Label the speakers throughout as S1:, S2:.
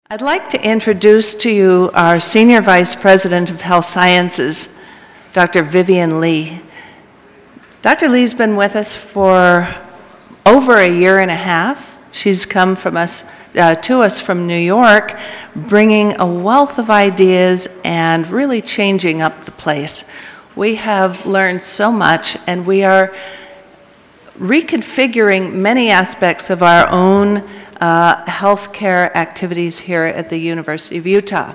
S1: I'd like to introduce to you our Senior Vice President of Health Sciences, Dr. Vivian Lee. Dr. Lee's been with us for over a year and a half. She's come to us from New York, bringing a wealth of ideas and really changing up the place. We have learned so much, and we are reconfiguring many aspects of our own healthcare activities here at the University of Utah.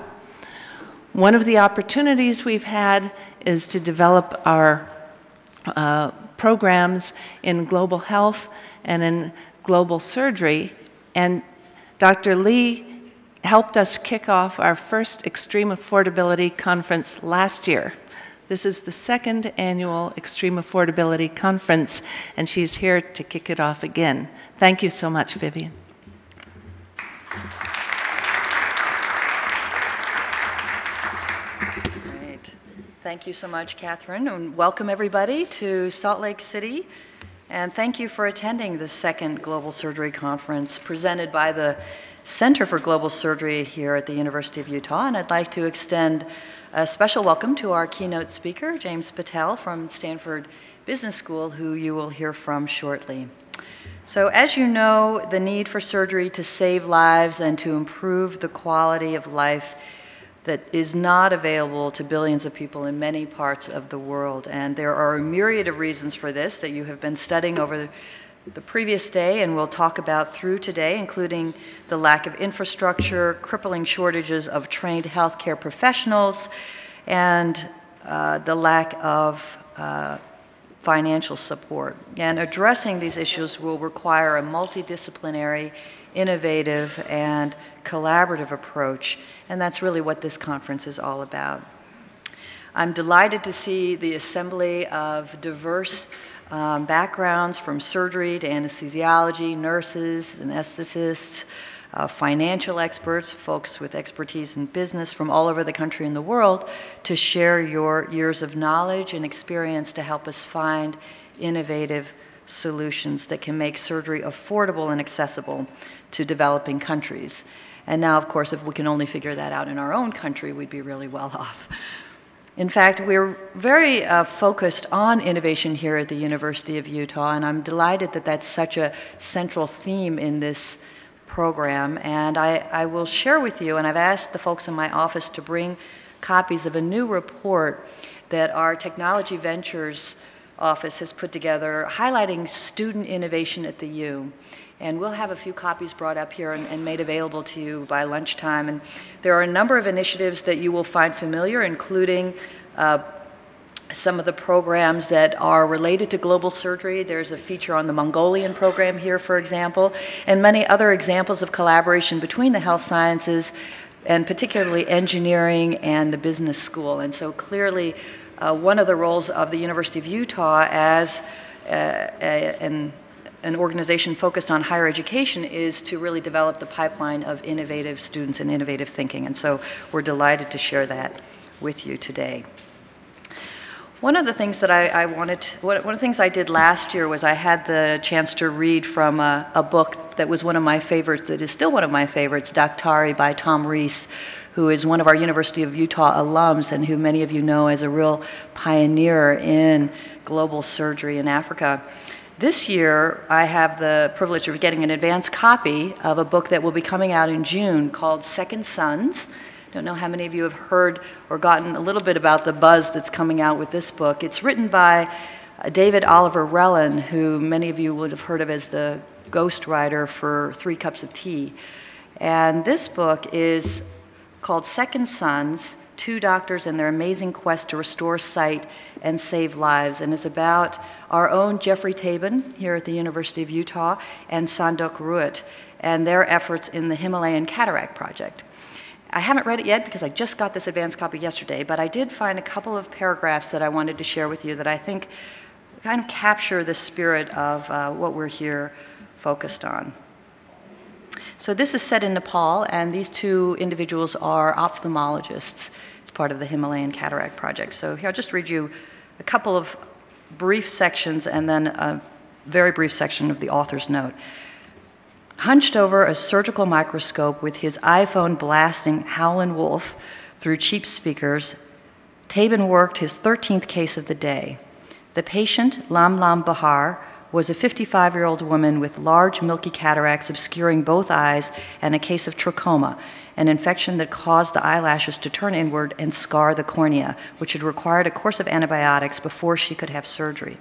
S1: One of the opportunities we've had is to develop our programs in global health and in global surgery, and Dr. Lee helped us kick off our first Extreme Affordability Conference last year. This is the second annual Extreme Affordability Conference, and she's here to kick it off again. Thank you so much, Vivian.
S2: Great. Thank you so much, Catherine, and welcome everybody to Salt Lake City. And thank you for attending the second Global Surgery Conference presented by the Center for Global Surgery here at the University of Utah. And I'd like to extend a special welcome to our keynote speaker, James Patel from Stanford Business School, who you will hear from shortly. So as you know, the need for surgery to save lives and to improve the quality of life that is not available to billions of people in many parts of the world. And there are a myriad of reasons for this that you have been studying over the previous day and we'll talk about through today, including the lack of infrastructure, crippling shortages of trained healthcare professionals, and the lack of financial support. And addressing these issues will require a multidisciplinary, innovative, and collaborative approach, and that's really what this conference is all about. I'm delighted to see the assembly of diverse backgrounds from surgery to anesthesiology, nurses, anesthetists, financial experts, folks with expertise in business from all over the country and the world to share your years of knowledge and experience to help us find innovative solutions that can make surgery affordable and accessible to developing countries. And now, of course, if we can only figure that out in our own country, we'd be really well off. In fact, we're very focused on innovation here at the University of Utah, and I'm delighted that that's such a central theme in this program. And I will share with you, and I've asked the folks in my office to bring copies of a new report that our Technology Ventures office has put together highlighting student innovation at the U. And we'll have a few copies brought up here and made available to you by lunchtime. And there are a number of initiatives that you will find familiar, including some of the programs that are related to global surgery. There's a feature on the Mongolian program here, for example, and many other examples of collaboration between the health sciences and particularly engineering and the business school. And so clearly, one of the roles of the University of Utah as an organization focused on higher education is to really develop the pipeline of innovative students and innovative thinking. And so we're delighted to share that with you today. One of the things that one of the things I did last year was I had the chance to read from a book that was one of my favorites, that is still one of my favorites, Doctari by Tom Rees, who is one of our University of Utah alums and who many of you know as a real pioneer in global surgery in Africa. This year, I have the privilege of getting an advance copy of a book that will be coming out in June called Second Sons. I don't know how many of you have heard or gotten a little bit about the buzz that's coming out with this book. It's written by David Oliver Relin, who many of you would have heard of as the ghostwriter for 3 Cups of Tea. And this book is called Second Sons, Two Doctors and Their Amazing Quest to Restore Sight and Save Lives, and is about our own Jeffrey Tabin here at the University of Utah and Sandok Ruit and their efforts in the Himalayan Cataract Project. I haven't read it yet because I just got this advance copy yesterday, but I did find a couple of paragraphs that I wanted to share with you that I think kind of capture the spirit of what we're here focused on. So this is set in Nepal, and these two individuals are ophthalmologists. It's part of the Himalayan Cataract Project. So here, I'll just read you a couple of brief sections and then a very brief section of the author's note. Hunched over a surgical microscope with his iPhone blasting Howlin' Wolf through cheap speakers, Tabin worked his 13th case of the day. The patient, Lam Lam Bahar, was a 55-year-old woman with large milky cataracts obscuring both eyes and a case of trachoma, an infection that caused the eyelashes to turn inward and scar the cornea, which had required a course of antibiotics before she could have surgery.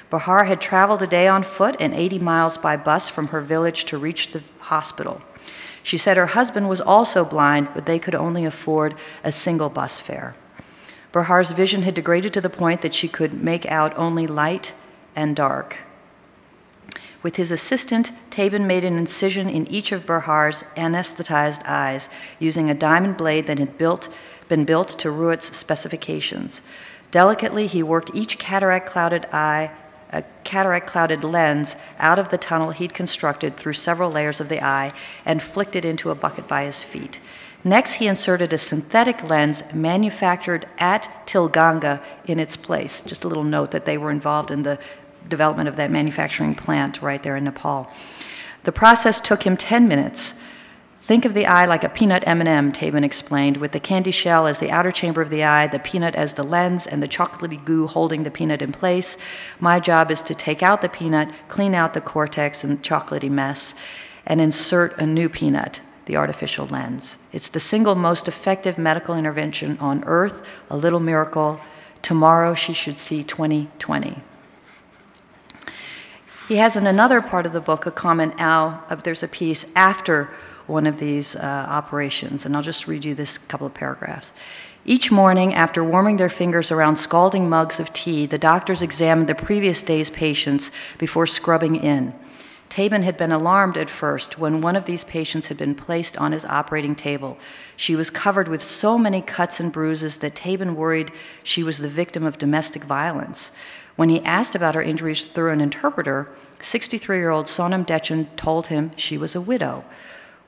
S2: Bahar had traveled a day on foot and 80 miles by bus from her village to reach the hospital. She said her husband was also blind, but they could only afford a single bus fare. Bahar's vision had degraded to the point that she could make out only light and dark. With his assistant, Tabin made an incision in each of Bahar's anesthetized eyes using a diamond blade that had been built to Ruet's specifications. Delicately, he worked each cataract-clouded lens out of the tunnel he'd constructed through several layers of the eye and flicked it into a bucket by his feet. Next, he inserted a synthetic lens manufactured at Tilganga in its place. Just a little note that they were involved in the development of that manufacturing plant right there in Nepal. The process took him 10 minutes. Think of the eye like a peanut M&M, Tabin explained, with the candy shell as the outer chamber of the eye, the peanut as the lens, and the chocolatey goo holding the peanut in place. My job is to take out the peanut, clean out the cortex and chocolatey mess, and insert a new peanut, the artificial lens. It's the single most effective medical intervention on Earth, a little miracle. Tomorrow she should see 20/20. He has in another part of the book a comment there's a piece after one of these operations, and I'll just read you this couple of paragraphs. Each morning, after warming their fingers around scalding mugs of tea, the doctors examined the previous day's patients before scrubbing in. Tabin had been alarmed at first when one of these patients had been placed on his operating table. She was covered with so many cuts and bruises that Tabin worried she was the victim of domestic violence. When he asked about her injuries through an interpreter, 63-year-old Sonam Dechan told him she was a widow.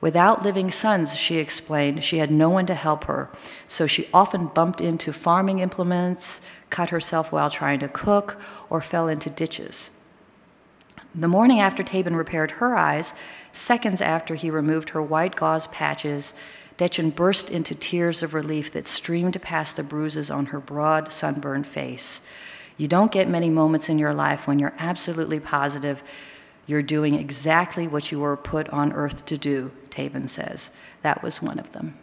S2: Without living sons, she explained, she had no one to help her, so she often bumped into farming implements, cut herself while trying to cook, or fell into ditches. The morning after Tabin repaired her eyes, seconds after he removed her white gauze patches, Dechan burst into tears of relief that streamed past the bruises on her broad, sunburned face. You don't get many moments in your life when you're absolutely positive you're doing exactly what you were put on earth to do, Tabin says. That was one of them.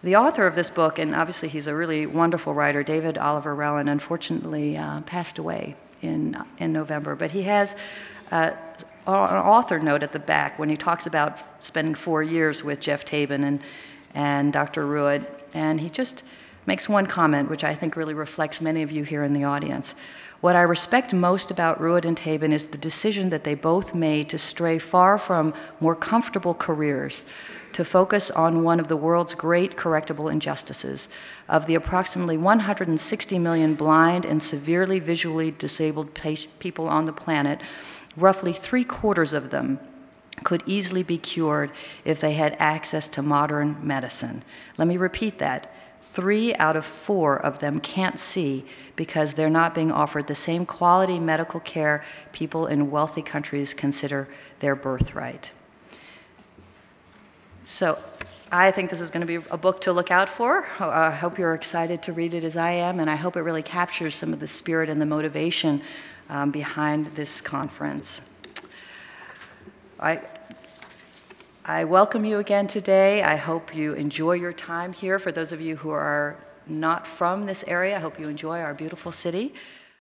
S2: The author of this book, and obviously he's a really wonderful writer, David Oliver Relin, unfortunately passed away in November, but he has an author note at the back when he talks about spending 4 years with Jeff Tabin and Dr. Ruet, and he just makes one comment, which I think really reflects many of you here in the audience. What I respect most about Ruet and Tabin is the decision that they both made to stray far from more comfortable careers, to focus on one of the world's great correctable injustices. Of the approximately 160 million blind and severely visually disabled people on the planet, roughly 3/4 of them could easily be cured if they had access to modern medicine. Let me repeat that. 3 out of 4 of them can't see because they're not being offered the same quality medical care people in wealthy countries consider their birthright. So I think this is going to be a book to look out for. I hope you're excited to read it as I am, and I hope it really captures some of the spirit and the motivation behind this conference. I welcome you again today. I hope you enjoy your time here. For those of you who are not from this area, I hope you enjoy our beautiful city.